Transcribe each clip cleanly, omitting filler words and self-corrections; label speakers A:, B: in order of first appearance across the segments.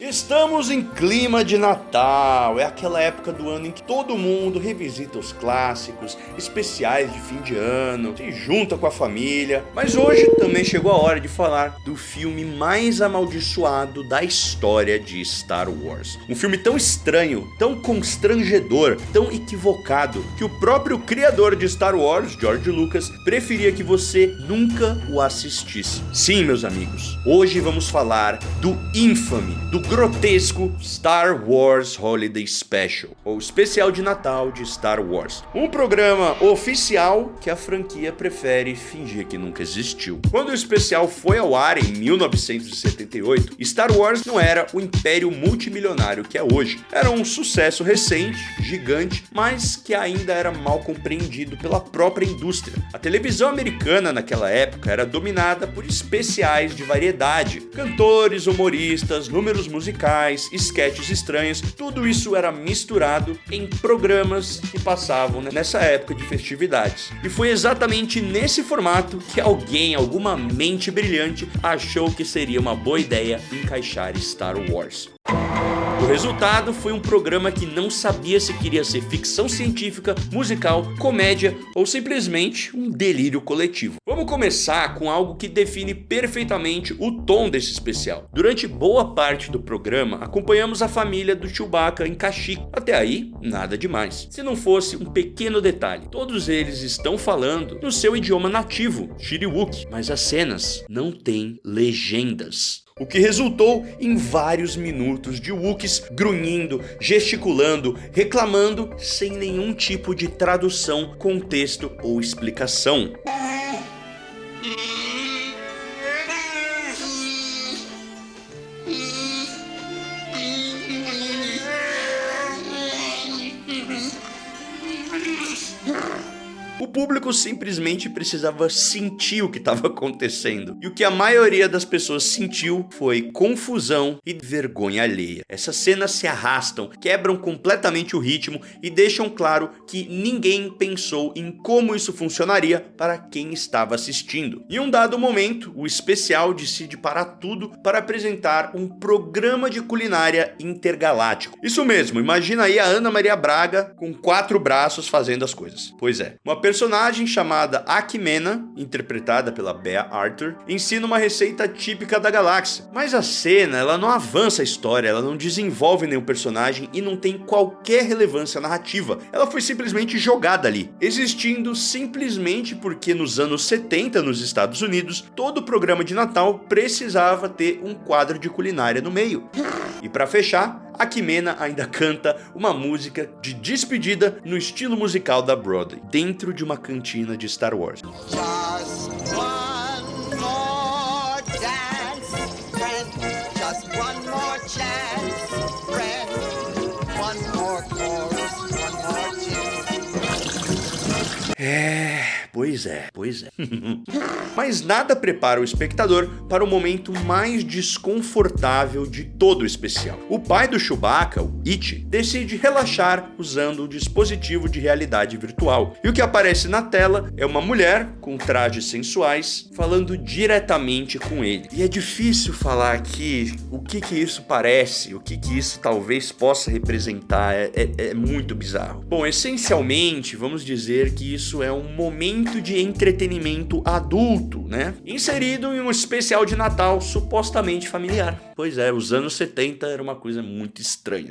A: Estamos em clima de Natal, é aquela época do ano em que todo mundo revisita os clássicos, especiais de fim de ano, se junta com a família, mas hoje também chegou a hora de falar do filme mais amaldiçoado da história de Star Wars. Um filme tão estranho, tão constrangedor, tão equivocado, que o próprio criador de Star Wars, George Lucas, preferia que você nunca o assistisse. Sim, meus amigos, hoje vamos falar do infame, do grotesco Star Wars Holiday Special, ou especial de Natal de Star Wars. Um programa oficial que a franquia prefere fingir que nunca existiu. Quando o especial foi ao ar em 1978, Star Wars não era o império multimilionário que é hoje. Era um sucesso recente, gigante, mas que ainda era mal compreendido pela própria indústria. A televisão americana naquela época era dominada por especiais de variedade, cantores, humoristas, números musicais, esquetes estranhos, tudo isso era misturado em programas que passavam nessa época de festividades. E foi exatamente nesse formato que alguma mente brilhante, achou que seria uma boa ideia encaixar Star Wars. O resultado foi um programa que não sabia se queria ser ficção científica, musical, comédia ou simplesmente um delírio coletivo. Vamos começar com algo que define perfeitamente o tom desse especial. Durante boa parte do programa, acompanhamos a família do Chewbacca em Kashyyyk. Até aí, nada demais. Se não fosse um pequeno detalhe, todos eles estão falando no seu idioma nativo, Chiriwok, mas as cenas não têm legendas. O que resultou em vários minutos de Wookiees grunhindo, gesticulando, reclamando, sem nenhum tipo de tradução, contexto ou explicação. O público simplesmente precisava sentir o que estava acontecendo. E o que a maioria das pessoas sentiu foi confusão e vergonha alheia. Essas cenas se arrastam, quebram completamente o ritmo e deixam claro que ninguém pensou em como isso funcionaria para quem estava assistindo. Em um dado momento, o especial decide parar tudo para apresentar um programa de culinária intergaláctico. Isso mesmo, imagina aí a Ana Maria Braga com 4 braços fazendo as coisas. Pois é, uma personagem chamada Akimena, interpretada pela Bea Arthur, ensina uma receita típica da galáxia. Mas a cena, ela não avança a história, ela não desenvolve nenhum personagem e não tem qualquer relevância narrativa. Ela foi simplesmente jogada ali, existindo simplesmente porque nos anos 70 nos Estados Unidos, todo programa de Natal precisava ter um quadro de culinária no meio. E para fechar, Akimena ainda canta uma música de despedida no estilo musical da Broadway, dentro de uma cantina de Star Wars.
B: Just one more dance, friend. Just one more chance, friend. One more chorus, one more tune.
A: Pois é. Mas nada prepara o espectador para o momento mais desconfortável de todo o especial. O pai do Chewbacca, o Itch, decide relaxar usando o dispositivo de realidade virtual. E o que aparece na tela é uma mulher com trajes sensuais falando diretamente com ele. E é difícil falar aqui o que isso parece, o que isso talvez possa representar. É muito bizarro. Bom, essencialmente, vamos dizer que isso é um momento de entretenimento adulto, né? Inserido em um especial de Natal supostamente familiar. Pois é, os anos 70 era uma coisa muito estranha.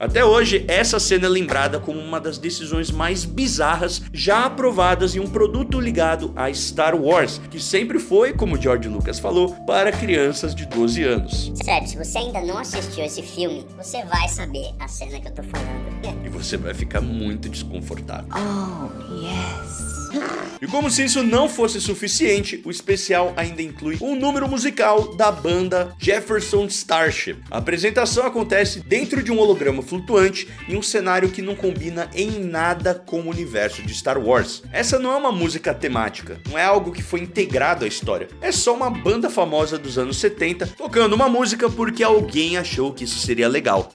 A: Até hoje, essa cena é lembrada como uma das decisões mais bizarras já aprovadas em um produto ligado a Star Wars, que sempre foi, como George Lucas falou, para crianças de 12 anos.
C: Sério, se você ainda não assistiu esse filme, você vai saber a cena que eu tô falando.
A: E você vai ficar muito desconfortável.
C: Oh, yes.
A: E como se isso não fosse suficiente, o especial ainda inclui um número musical da banda Jefferson Starship. A apresentação acontece dentro de um holograma flutuante em um cenário que não combina em nada com o universo de Star Wars. Essa não é uma música temática, não é algo que foi integrado à história. É só uma banda famosa dos anos 70 tocando uma música porque alguém achou que isso seria legal.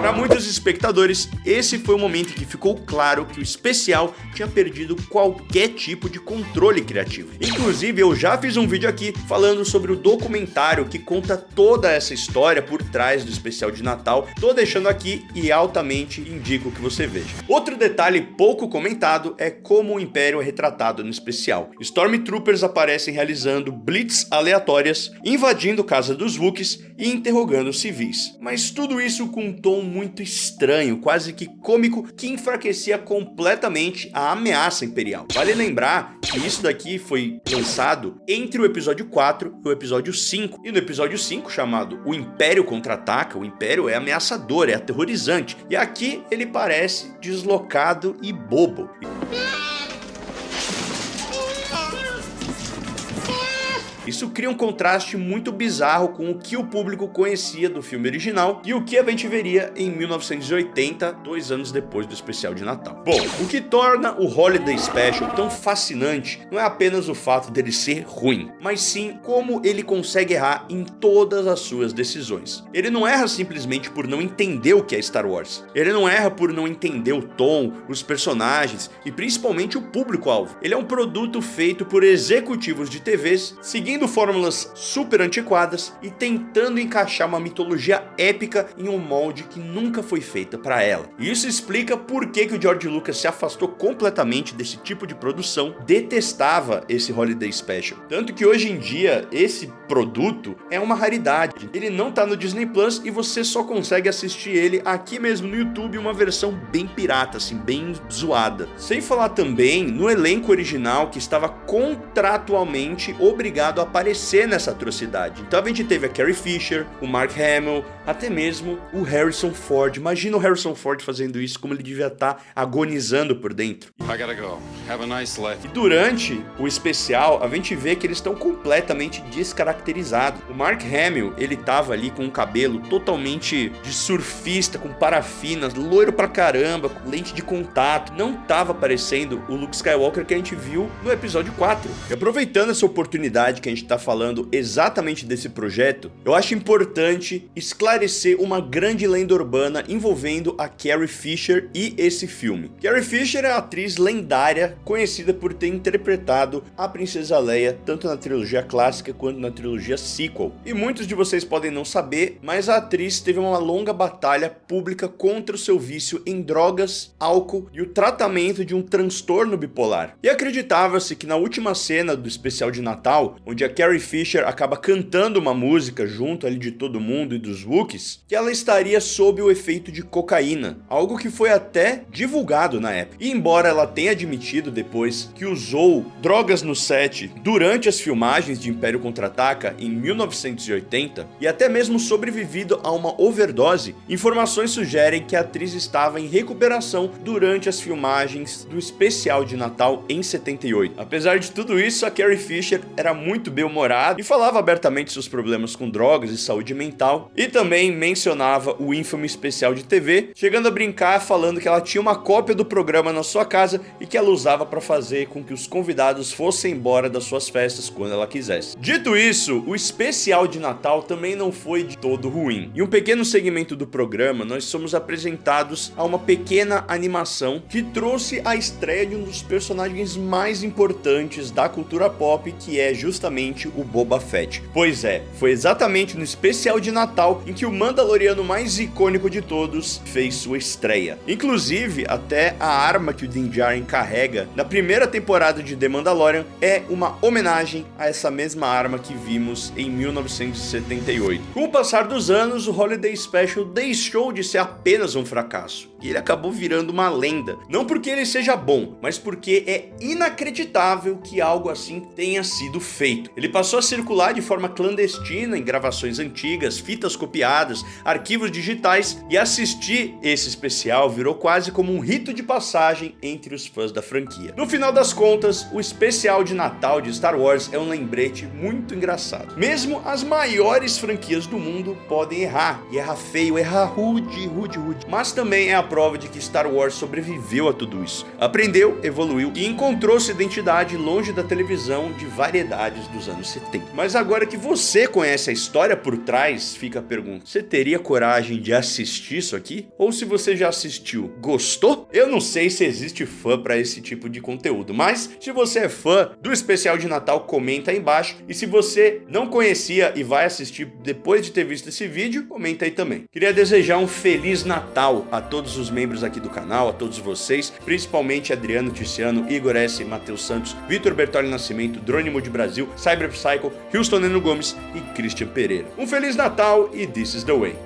A: Para muitos espectadores, esse foi o momento em que ficou claro que o especial tinha perdido qualquer tipo de controle criativo. Inclusive, eu já fiz um vídeo aqui falando sobre o documentário que conta toda essa história por trás do especial de Natal. Tô deixando aqui e altamente indico que você veja. Outro detalhe pouco comentado é como o Império é retratado no especial. Stormtroopers aparecem realizando blitz aleatórias, invadindo a casa dos Wookiees e interrogando civis. Mas tudo isso com um tom muito estranho, quase que cômico, que enfraquecia completamente a ameaça imperial. Vale lembrar que isso daqui foi lançado entre o episódio 4 e o episódio 5. E no episódio 5, chamado O Império Contra-Ataca, o Império é ameaçador, é aterrorizante. E aqui ele parece deslocado e bobo. Isso cria um contraste muito bizarro com o que o público conhecia do filme original e o que a gente veria em 1980, 2 anos depois do especial de Natal. Bom, o que torna o Holiday Special tão fascinante não é apenas o fato dele ser ruim, mas sim como ele consegue errar em todas as suas decisões. Ele não erra simplesmente por não entender o que é Star Wars. Ele não erra por não entender o tom, os personagens e principalmente o público-alvo. Ele é um produto feito por executivos de TVs, seguindo fórmulas super antiquadas e tentando encaixar uma mitologia épica em um molde que nunca foi feita para ela. E isso explica por que o George Lucas se afastou completamente desse tipo de produção, detestava esse Holiday Special. Tanto que hoje em dia esse produto é uma raridade. Ele não tá no Disney Plus e você só consegue assistir ele aqui mesmo no YouTube, uma versão bem pirata, assim, bem zoada. Sem falar também no elenco original que estava contratualmente obrigado a aparecer nessa atrocidade. Então a gente teve a Carrie Fisher, o Mark Hamill, até mesmo o Harrison Ford. Imagina o Harrison Ford fazendo isso, como ele devia estar agonizando por dentro.
D: I gotta go. Have a nice life.
A: E durante o especial, a gente vê que eles estão completamente descaracterizados. O Mark Hamill, ele tava ali com um cabelo totalmente de surfista, com parafinas, loiro pra caramba, com lente de contato. Não tava parecendo o Luke Skywalker que a gente viu no episódio 4. E aproveitando essa oportunidade que a gente tá falando exatamente desse projeto, eu acho importante esclarecer uma grande lenda urbana envolvendo a Carrie Fisher e esse filme. Carrie Fisher é a atriz lendária, conhecida por ter interpretado a Princesa Leia tanto na trilogia clássica quanto na trilogia sequel. E muitos de vocês podem não saber, mas a atriz teve uma longa batalha pública contra o seu vício em drogas, álcool e o tratamento de um transtorno bipolar. E acreditava-se que na última cena do especial de Natal, onde a Carrie Fisher acaba cantando uma música junto ali de todo mundo e dos Wookiees, que ela estaria sob o efeito de cocaína, algo que foi até divulgado na época. E embora ela tenha admitido depois que usou drogas no set durante as filmagens de Império Contra-Ataca em 1980 e até mesmo sobrevivido a uma overdose, informações sugerem que a atriz estava em recuperação durante as filmagens do especial de Natal em 78. Apesar de tudo isso, a Carrie Fisher era muito bem-humorada e falava abertamente seus problemas com drogas e saúde mental, e também mencionava o ínfame especial de TV, chegando a brincar falando que ela tinha uma cópia do programa na sua casa e que ela usava para fazer com que os convidados fossem embora das suas festas quando ela quisesse. Dito isso, o especial de Natal também não foi de todo ruim. Em um pequeno segmento do programa, nós somos apresentados a uma pequena animação que trouxe a estreia de um dos personagens mais importantes da cultura pop, que é justamente o Boba Fett. Pois é, foi exatamente no especial de Natal em que o Mandaloriano mais icônico de todos fez sua estreia. Inclusive, até a arma que o Din Djarin carrega na primeira temporada de The Mandalorian é uma homenagem a essa mesma arma que vimos em 1978. Com o passar dos anos, o Holiday Special deixou de ser apenas um fracasso e ele acabou virando uma lenda. Não porque ele seja bom, mas porque é inacreditável que algo assim tenha sido feito. Ele passou a circular de forma clandestina em gravações antigas, fitas copiadas, arquivos digitais, e assistir esse especial virou quase como um rito de passagem entre os fãs da franquia. No final das contas, o especial de Natal de Star Wars é um lembrete muito engraçado. Mesmo as maiores franquias do mundo podem errar, e errar feio, errar rude. Mas também é a prova de que Star Wars sobreviveu a tudo isso. Aprendeu, evoluiu e encontrou sua identidade longe da televisão de variedades dos anos 70. Mas agora que você conhece a história por trás, fica a pergunta: pergunto, você teria coragem de assistir isso aqui? Ou se você já assistiu, gostou? Eu não sei se existe fã pra esse tipo de conteúdo, mas se você é fã do especial de Natal, comenta aí embaixo. E se você não conhecia e vai assistir depois de ter visto esse vídeo, comenta aí também. Queria desejar um Feliz Natal a todos os membros aqui do canal, a todos vocês, principalmente Adriano Tiziano, Igor S, Matheus Santos, Vitor Bertoli Nascimento, Drônimo de Brasil, Cyber Psycho, Houston Neno Gomes e Christian Pereira. Um Feliz Natal e This is the Way.